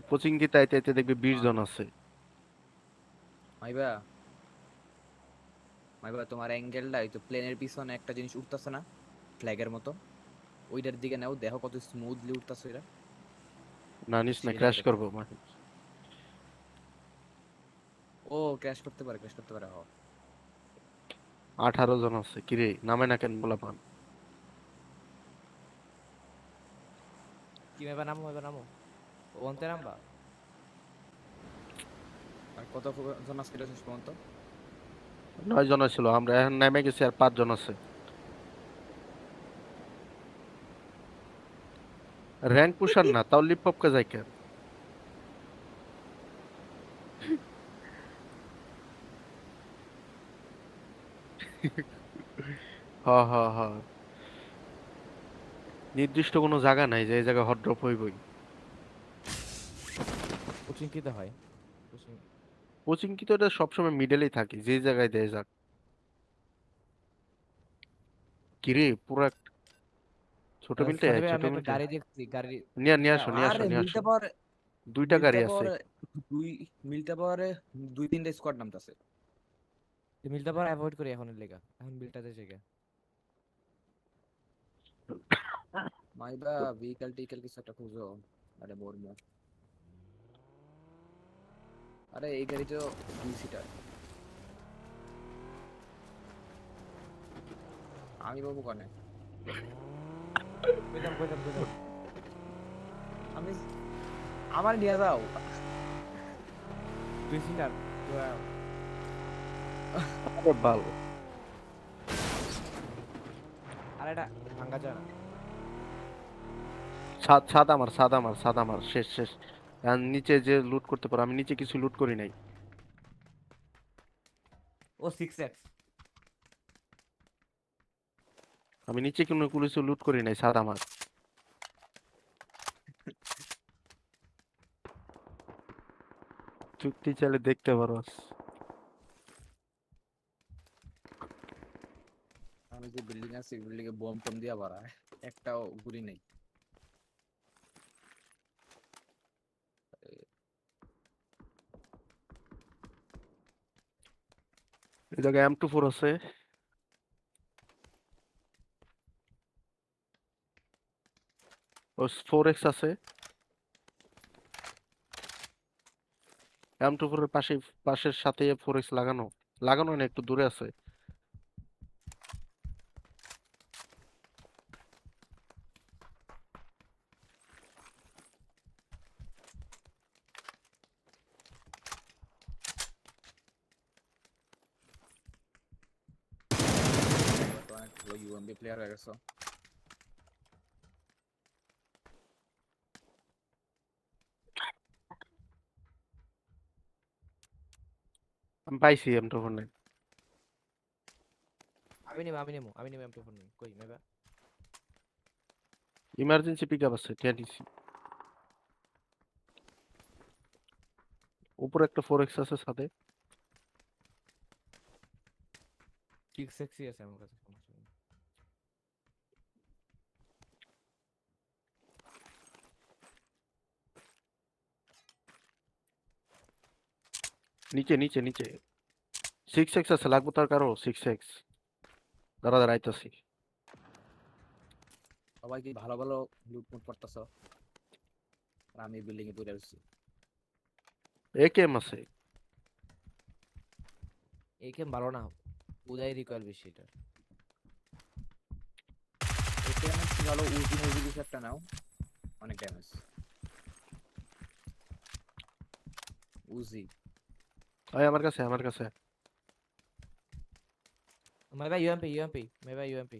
Coaching দিতে আইতে আইতে দেখবে 20 জন আছে। মাইবা মাইবা তোমার অ্যাঙ্গেলটা এই তো প্লেনের পিছনে একটা জিনিস উঠতেছে না, ফ্ল্যাগের মতো, ওইটার দিকে নাও, দেখো কত স্মুথলি উঠতেছে এটা। না নিস না, সেই দিকে ক্র্যাশ দেখতে করবো হবে। মানে। ও ক্র্যাশ করতে পারে, ক্র্যাশ করতে পারে, হ। 18 জন আছে, কিরে নামে না কেন বলা পান? কি মেবা নামো, মেবা নামো। ওনতে নামবা। আর কত জন আছে এটা শেষ পর্যন্ত? 9 জন ছিল, আমরা এখন নেমে গেছি আর 5 জন আছে। র্যাঙ্ক পুষার না, তাও লিপপকে যাই কেন? হ হ হ, নির্দিষ্ট কোনো জায়গা নাই যে এই জায়গায় হট ড্রপ হইবই। কোচিং কিতে হয়? কোচিং। কোচিং কি তো এটা সবসময় মিডলেই থাকি, যে জায়গায় দেয় যাক। কিরে পুরা ছোট মিলতে, সনিবে ছোট আমি একটা মিলতে গাড়ি দেখছি, গাড়ি। নিয়ে এটা আসো, নিয়ে আসো, আরে নিয়ে আসো। মিলতে পারে, 2টা গাড়ি মিলতে আছে। পারে, দুই, মিলতে পারে, দুই তিনটা স্কোয়াড নামতেছে। মিলতে পার অ্যাভয়েড করি এখন এর লেগা, এখন বিলটাতে জায়গা। মাইবা ভেহিকল টিকেল কিছু একটা খুঁজো। আরে মরমো। আরে এই গাড়ি তো দুই সিটার। আমি বাবু কানে, কইতাম কইতাম কইতাম। আমি, আমার নিয়ে যাও। দুই সিটার। আরে বাল, আর এটা ভাঙ্গা যায় না। ছাদ ছাদ আমার, ছাদ আমার, ছাদ আমার, শেষ শেষ। আর নিচে যে লুট করতে পারো, আমি নিচে কিছু লুট করি নাই। ও 6x। আমি নিচে কোনো কিছু লুট করি নাই, ছাদ আমার। চুক্তি চাইলে দেখতে পারো। আমি যে বিল্ডিং আছে বিল্ডিং এ বোম টম দিয়া ভরা, একটাও গুলি নেই। এই জায়গায় M24 আছে। ও 4X আছে। M24 এর পাশে, পাশের সাথে 4X লাগানো, লাগানো না, একটু দূরে আছে। এবার তো অনেক ভালো ইউএমপি প্লেয়ার হয়ে গেছো। আমি পাইছি M24 নাই। আমি নেবো M24 নেই কই মেবা। ইমার্জেন্সি পিক আপ আছে, টিআরডিসি। উপরে একটা 4X আছে সাথে। 6x আছে আমার কাছে, সমস্যা নেই। নিচে নিচে নিচে 6X আছে, লাগবো তার কারো 6X। দাঁড়া দাঁড়া আইতাছি। সবাই কি ভালো ভালো লুটমুট করতেছো, আর আমি বিল্ডিং এ পড়ে আছি। AKM আছে। এই গেম ভালো না, উদয় রিকয়েল বেশি এটা। এতে আমি কি ভালো উজি মুজি কিছু একটা নাও, অনেক ড্যামেজ। উজি। আয় আমার কাছে, আমার কাছে। মেবা ইউএমপি মেবা ইউএমপি।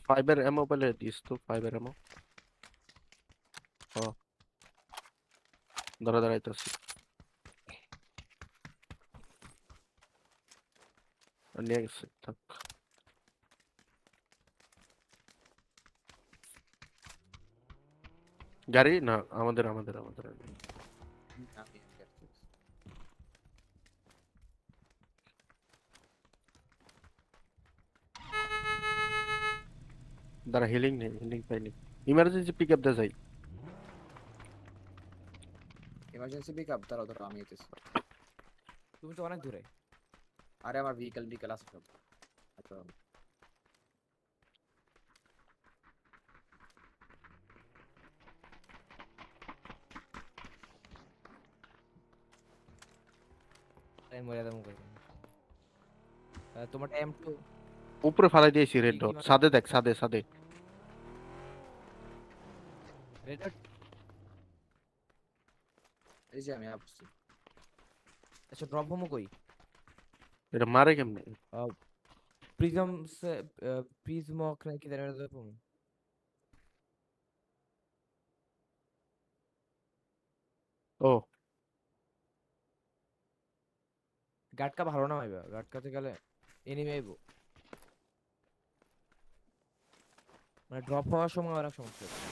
ফাইবার এমও পেলে দিস তো, ফাইবার এমও। ও, দাঁড়া দাঁড়া আইতাছি। নিয়ে গেছে, থাক। গাড়ি না আমাদের আমি দাঁড়া, হিলিং নেই, হিলিং পাইনি। ইমার্জেন্সি পিক আপ দিয়ে যাই। ইমার্জেন্সি পিকআপ, দাঁড়াও দাঁড়াও আমি এসেছি। তুমি তো অনেক দূরে। আরে আমার ভেহিকল আছে সব। আচ্ছা, আমি মরে যাবো কই। তোমার M2 উপরে ফালাই দিয়েছি রেড কি ডট, মানে সাদে দেখ, সাদে। Red dot. এই যে আমি আসছি। আচ্ছা ড্রপ হোমো কই? এটা মারে কেমনে? প্রিজম প্রিজমক নাকি জানি না ড্রপ হোমো। ও, গাটকা ভালো না হইবা, গাটকাতে গেলে এনিমি আইবো, মানে ড্রপ হওয়ার সময় অনেক সমস্যা হচ্ছে।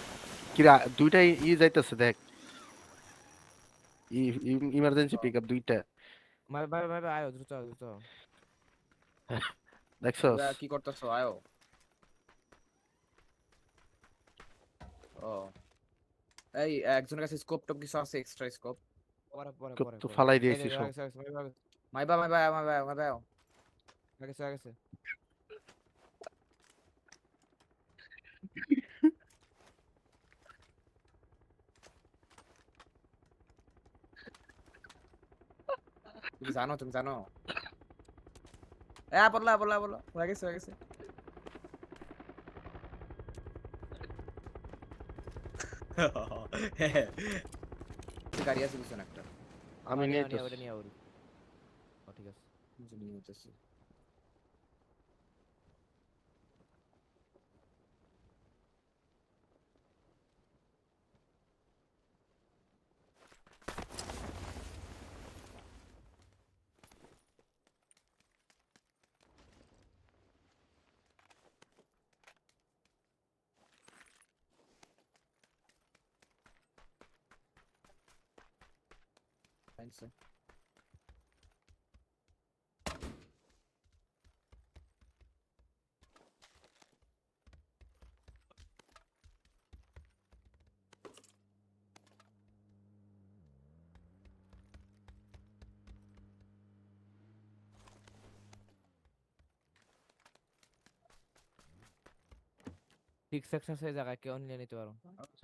কিরা দুইটাই যাইতেছে দেখ, ইমার্জেন্সি পিক আপ দুইটা। ভাই আয় দ্রুত আয়, দ্রুত আয়। দেখছস? কি করতেছো, আয়ো। ও, এই একজনের কাছে স্কোপ টপ কিছু আছে, এক্সট্রা স্কোপ? পরে পরে পরে তো পরে ফালাই এই দিয়েছি যে সব। আগে মাইবা। আগে তুমি জানো বললা হয়ে গেছে। গাড়ি আছে পিছনে একটা। আমি নিয়ে নিয়ে ওটা নিয়ে ওরি। ঠিক আছে। নিয়ে যেতেছি। আচ্ছা, ঠিক সেকশন সেই জায়গায় কেউ নিয়ে নিতে পারো।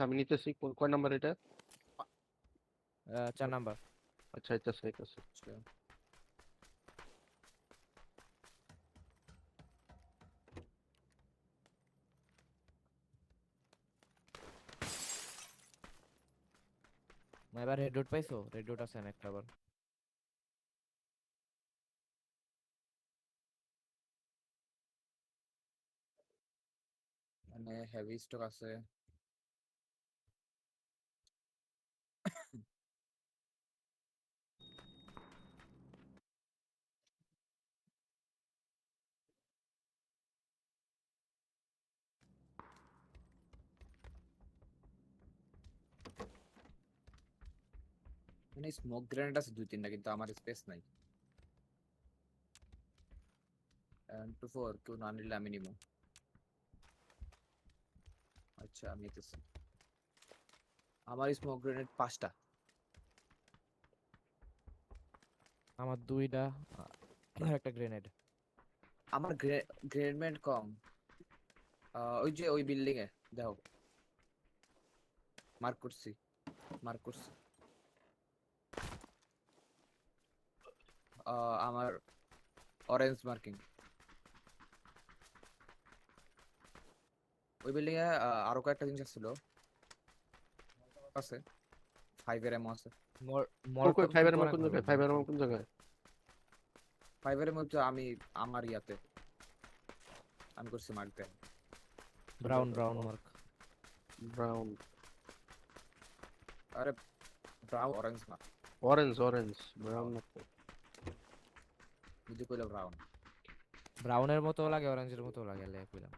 আমি নিতেছি। কয় নাম্বার এটা? 4 নাম্বার। আচ্ছা, আইতাছে। আচ্ছা। এবার রেড ডট পাইছো? রেড ডট আছে না একটা আবার। মানে হেভি স্টক আছে। মানে স্মোক গ্রেনেড আছে 2-3টা, কিন্তু আমার স্পেস নাই। 2-4 কেউ না নিলে আমি নিবো। আচ্ছা, আমি নিতেছি। আমার স্মোক গ্রেনেড 5টা। আমার 2টা আর একটা গ্রেনেড। আমার গ্রেনেড কম। ওই যে ওই বিল্ডিং এ দেখো, মার্ক করছি। আমার অরেঞ্জ মার্কিং। ওই বিল্ডিং এ আরো কয়েকটা জিনিস ছিল আছে। 5 এর এমও আছে। কই মলটভ ফাইবার কিন্তু আমার অনেক কোন ভালো জায়গায়? ফাইবার আমার কোন জায়গায়? 5 এর মধ্যে আমি আমার ইয়াতে আমি করছি মার্ক দেন। Brown mark. ব্রাউন, আরে ব্রাউন অরেঞ্জ না, অরেঞ্জ ব্রাউন না তো। বুঝি কইলো ব্রাউন। ব্রাউনের মতো লাগে, অরেঞ্জের মতো লাগে কইলাম।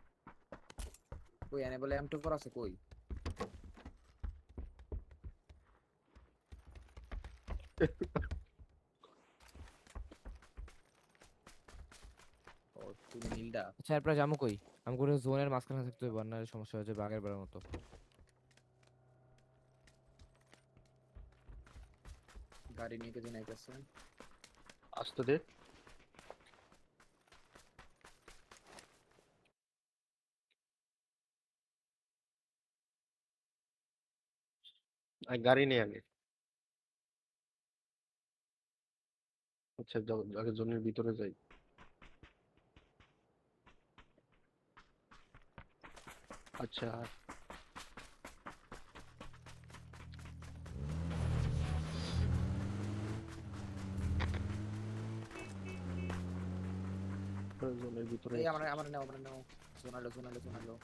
কই এনে বলে M24 আছে কই? ও তুমি নীলটা আচ্ছা এরপরে যাবো কই? আমি করে জোনের মাঝখানে থাকতে হবে, বন্যার সমস্যা হচ্ছে বাঘের বেড়ার মতো। গাড়ি নিয়ে কে দিন আইতেছে। আসতে দে। গাড়ি নেই আগে। আচ্ছা আগে জোনের ভিতরে যাই। আচ্ছা জোনের ভিতরে এই আছি। আমার নাও শোনালো।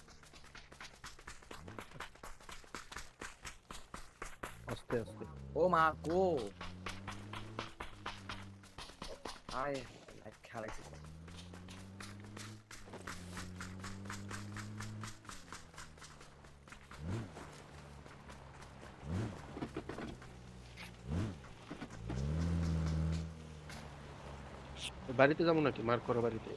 আস্তে আস্তে। ও মা গো আয় লাইট খেলাইছে। বাড়িতে যাবো নাকি মার্ক করা বাড়িতে?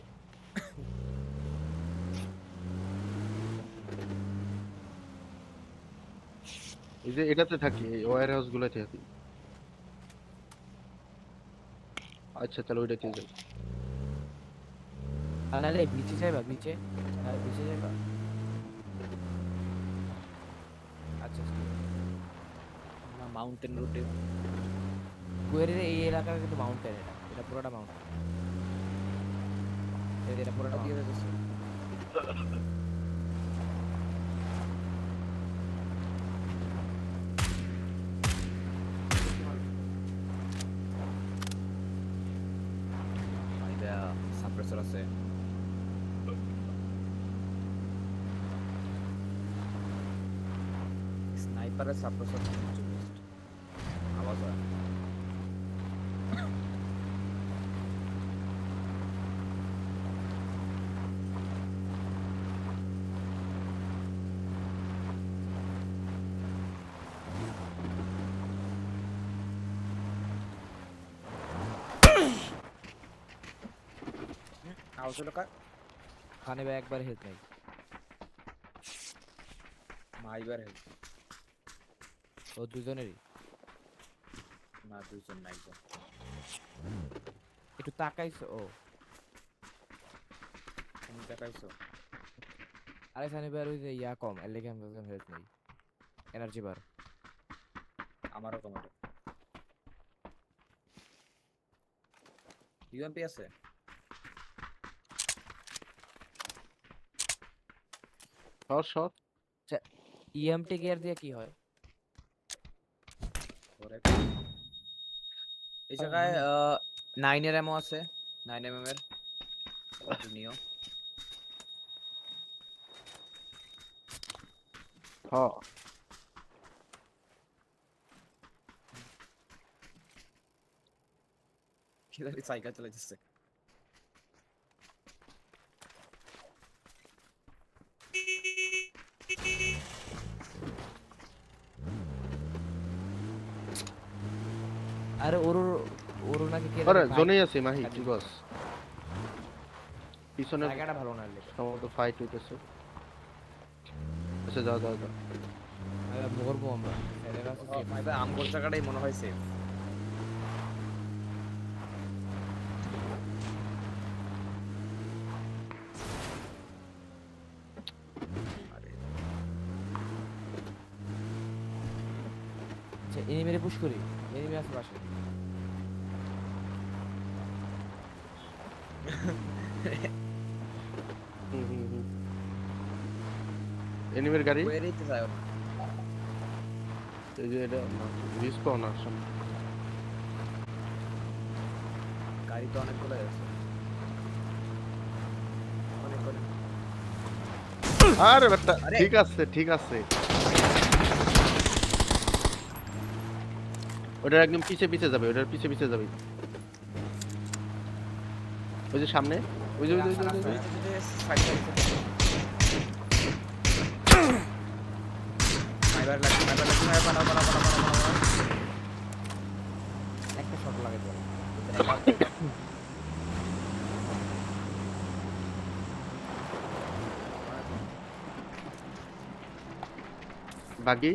এই যে এটাতে থাকি, এই ওয়্যার হাউস গুলোতে থাকি। আচ্ছা তাহলে ওইটাতে যাই। আর নাহলে বিচে যাইবা, বিচে? হ্যাঁ বিচে যাইবা। আচ্ছা না মাউন্টেন রুটে কুয়েরের এই এলাকার কিন্তু মাউন্টেন, এটা এটা পুরোটা মাউন্টেন, এটা পুরোটা দিয়ে mountain। যাচ্ছে। আইদা সাপ্রেসর আছে। স্নাইপারের সাপ্রেসর হচ্ছে বেস্ট। আওয়াজ হয়। আওয়াজ হলো কার? খানে ভাই একবার হেল্প নাই। মাইবার হেল্প ও দুজনেরই। না দুইজন না একজন। একটু তাকাইছো ও। তুমি দেখাইছো? আরে সানি ভাই ওই যে ইয়া কম, এর লেগে আমি হেল্প নেই, এনার্জি বার। আমারও কমেন্ট। ইউএমপি আছে? শর্ট ইএমটি গিয়ার দিয়ে কি হয়? ওরে এই জায়গায় 9 এর এমও আছে, 9 এমএম এর নিও। হ্যাঁ। কিলারি সাইকেল চলে যাচ্ছে। আরে ওর ওর নাকি কে আরে জোনেই আছি মাহি, কি বস? পিছনে জায়গাটা ভালো না লেগে। সম্ভবত ফাইট হইতেছে। আচ্ছা যাও যাও যাও। মরবো আমরা, এদের কাছে safe। মাইবার আমগোর জায়গাটাই মনে হয় সেফ। আরে আচ্ছা এনিমিরে পুশ করি, এনিমি আছে পাশে। এনিমের গাড়ি ওয়েরেই তো যায় না। এই যে এটা রিস্পন আসছে। গাড়ি তো অনেকগুলো আছে। অনেক অনেক। আরে বেটা আরে! ঠিক আছে ঠিক আছে। ওটার একদম পিছে পিছে যাবে, ওটার পিছে পিছে যাবে। ওই যে সামনে, ওই যে ওই যে ওই যে, ওই যে, ওই যে। সাইড সাইড মাইবার লাগছে মাইবার লাগছে মাইবার বানা বানা বানা বানা বানা। শট লাগাই দিলাম। বাগি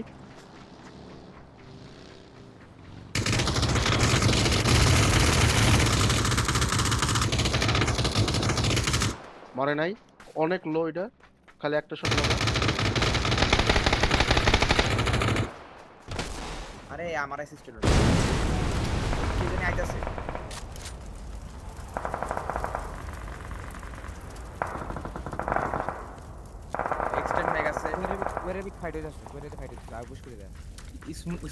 মরে নাই, অনেক লো এটা, খালি একটা শট লাগা। আরে আমার অ্যাসিস্ট্যান্ট কি জানি আইতাছে। এক্সটেন্ড ম্যাগ আছে। ওরে বিগ ফাইট হইতাছে, ওরে ফাইট হইতাছে, আর পুশ করে দেয়।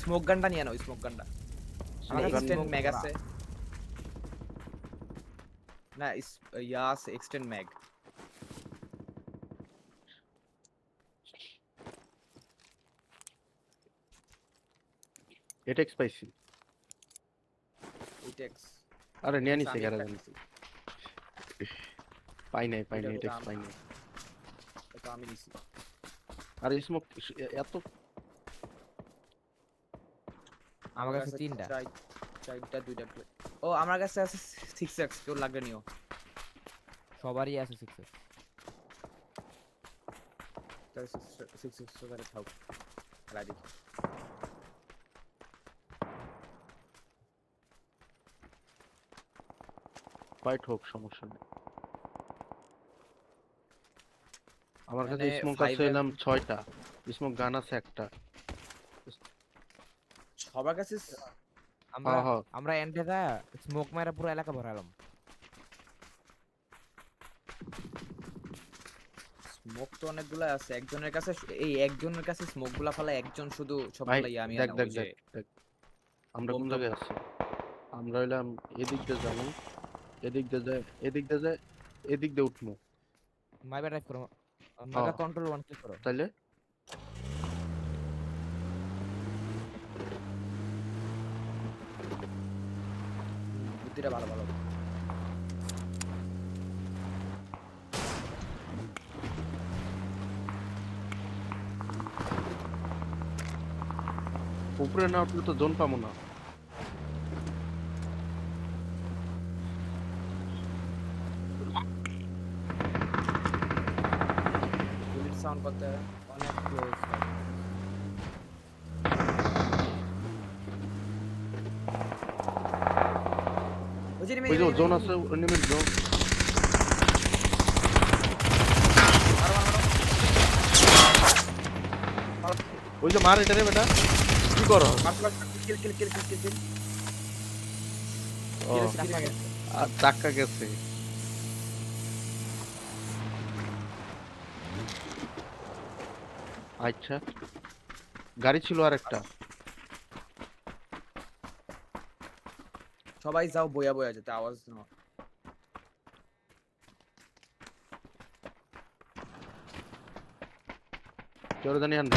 স্মোক গানটা নিয়ে নাও, স্মোক গানটা। আমার কাছে এক্সটেন্ড smoke ম্যাগ করা। আছে না, ইয়া আছে এক্সটেন্ড ম্যাগ। এটা পাইছি। এইটেক্স আরে নিয়ে আমি নিছে একটা গ্যারেজ, নিছি, পাই নাই এটা এটা তো পাই নাই। এটা আমি নিছি। আর স্মোক এত আমার কাছে 3টা। চারটা দুইটা ও আমার কাছে আছে 6x, কেউ লাগবে নিও। সবারই আছে 6 তাহলে 6x করে থাক, খেলা দেখি। ফাইট হোক, সমস্যা নেই। আমার কাছে মানে স্মোক 5 আছে এলাম 6টা, স্মোক গান আছে একটা। সবার কাছে আমরা হ্যাঁ হ্যাঁ আমরা এন্ডে যা স্মোক মারা পুরো এলাকা ভরালাম। স্মোক তো অনেকগুলা আছে একজনের কাছে, এই একজনের কাছে স্মোক গুলা ফালা, একজন শুধু ভাই সবগুলা ইয়ামি দেখ আনা দেখ ওই যে দেখ দেখ আমরা কোন বোমটা। জায়গায় আছি। আমরা হইলাম এদিক দিয়ে যাবো, এদিক দিয়ে যায়, এদিক দিয়ে যায়, এদিক দিয়ে উঠবো। মাইবা ড্রাইভ করো, হ্যাঁ মাইবা কন্ট্রোল 1 ক্লিক করো। তাইলে বুদ্ধিটা ভালো ভালো। উপরে না উঠলে তো জোন পাবো না। বুলেট সাউন্ড করতে হবে। অনেক ক্লোজ। ওই যে ওই যে জোন আছে, এনিমির জোন। ওই যে মার এটা রে বেটা, কি করো? কিল কিল কিল কিল কিল। ও আর ধাক্কা গেছে। আচ্ছা গাড়ি ছিল আর একটা। সবাই যাও বয়া বয়া যেতে আওয়াজ না। চলো জানি আন।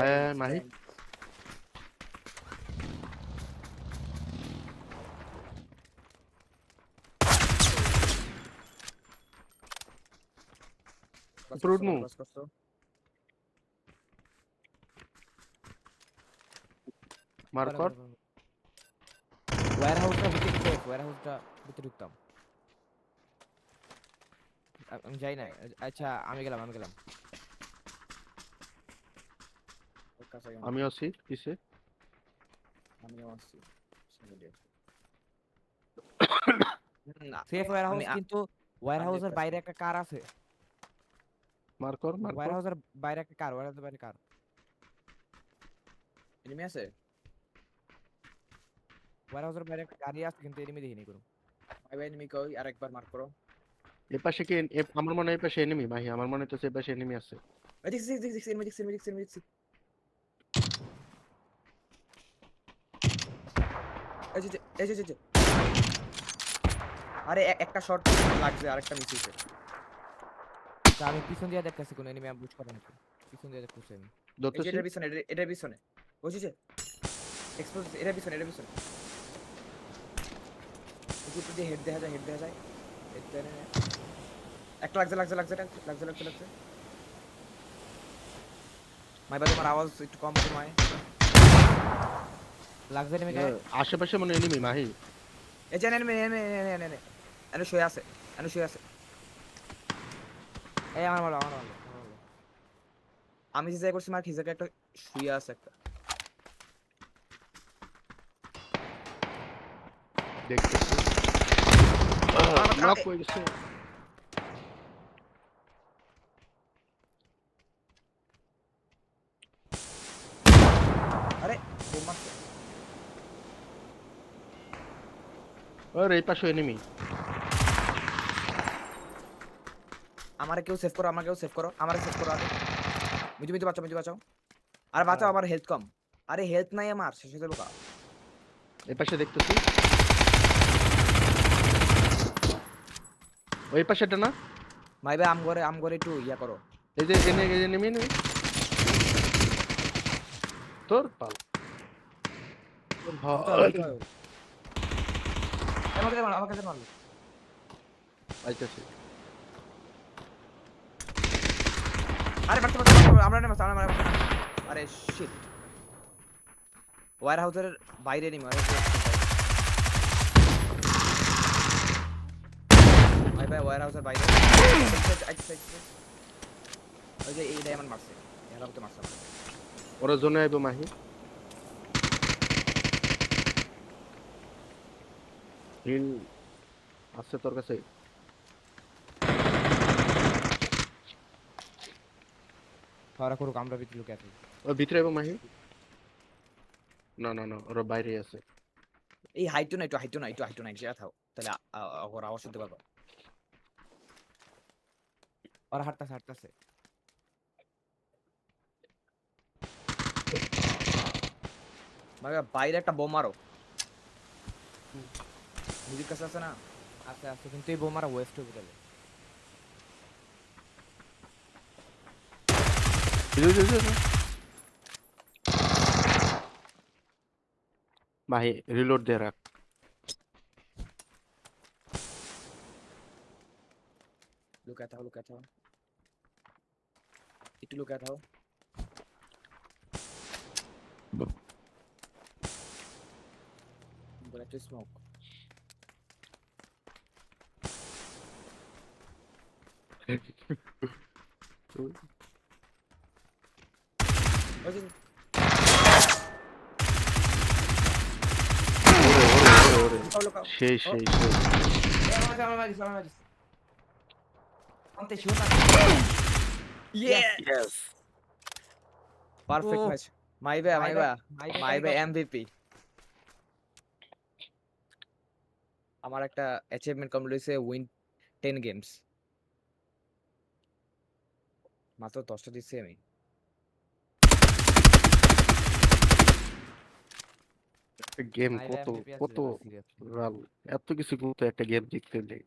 আয় আয় মাহি, উপরে উঠমু। মার কর। ওয়্যার হাউসটা ভিতরে ঢুকতে, ওয়্যার হাউসটা ভিতরে ঢুকতাম। আমি যাই না। আচ্ছা আমি গেলাম। আমি আছি পিছে। আমিও আসছি সামনে। না সেফ ওয়্যার হাউস, আমি কিন্তু ওয়্যার হাউসের 100% বাইরে একটা কার আছে। মার কর মার ওয়্যার কর। হাউসের বাইরে একটা কার, ওয়্যার হাউসের বাইরে কার। এনিমি আছে। ওয়্যার হাউসের বাইরে একটা গাড়ি আছে, কিন্তু এনিমি দেখিনি কোনো। ভাই ভাই এনিমি কই, আরেকবার মার্ক করো। এই পাশে কি আমার মনে হয় এই পাশে এনিমি মাহি, আমার মনে হচ্ছে এই পাশে এনিমি আছে। এই দেখছি এনিমি দেখছি। এই যে আরে একটা শট লাগছে, আরেকটা মিস হইছে। তা আমি পিছন দিয়ে দেখতেছি কোন এনিমি আমি বুঝ করা নাকি। পিছন দিয়ে দেখতেছি আমি। এই যে ধরতেছি। এটার পিছনে বুঝছিস, এক্সপোজ এটার পিছনে উপর দিয়ে হেড দেখা যায় হেড একটা লাগছে। মাই ভাই তোমার আওয়াজ একটু কম তোমায়। লাক্সারি মেকার আশেপাশে মনে এনিমি মাহি। এই যে নেন এনে শুয়ে আছে, এনে শুয়ে আছে। এই আমার মারো আমার মারো আমি যে জায়গায় করছি মার কি জায়গায় একটা শুয়ে আছে একটা। দেখতেছি আমার নক কাছে- হয়ে গেছে। আরে বোম মারছে। আর এই পাশে এনিমি। আমারে কেউ সেভ করো, আমাকে কেউ সেভ করো, আমারে সেভ করো আগে। মিজু মিজু বাঁচাও, মিজু বাঁচাও। আরে বাঁচাও, আমার হেলথ কম। আরে হেলথ নাই আমার, শেষ হয়ে যাবো কা। এই পাশে দেখতেছি। ওই পাশেটা না? মাই ভাই আম করে একটু ইয়া করো। এই যে এনিমি এনিমি। তোর পাল। তোর ভাই। আমাকে মারলো। আইতাছি। আরে বাঁচতে আমরা নেমে আমরা আরে শিট। ওয়্যার হাউসের বাইরে নেমে ভাই ভাই ওয়্যার হাউসের বাইরে। ওই যে এই ডায়মন্ড মারছে, এরা তো মারছে আমাকে। ওরা জোনে আইবো মাহি। হিল আছে তোর কাছে? ওরা করুক আমরা ভিতরে লুকে আছি ও ভিতরে আইবো মাহি। না না না, ওরা বাইরে আছে। এই হাইটু না একটু সেটা থাও, তাহলে ওর আওয়াজ শুনতে পাবো। ওরা হাঁটতাছে ভাই বাইরে একটা বোম মারো। মিউজিক কাছে আছে না? আছে কিন্তু এই বোমারা ওয়েস্ট হয়ে গেল মাহি রিলোড দিয়ে রাখ। লুকায় থাও একটু লুকায় থাও। বলে একটু স্মোক। ওই যে লুকাও লুকাও। সেই সেই সেই ইয়েস পারফেক্ট Oh. ম্যাচ। মাই ভাই এমভিপি। আমার একটা অ্যাচিভমেন্ট কমপ্লিট হয়েছে, উইন 10 গেমস। মাত্র 10টা দিচ্ছি আমি। গেম ভাই কত MVP কত আসলে সিরিয়াস রাল, এত কিছু কিন্তু একটা গেম জিততে নেই।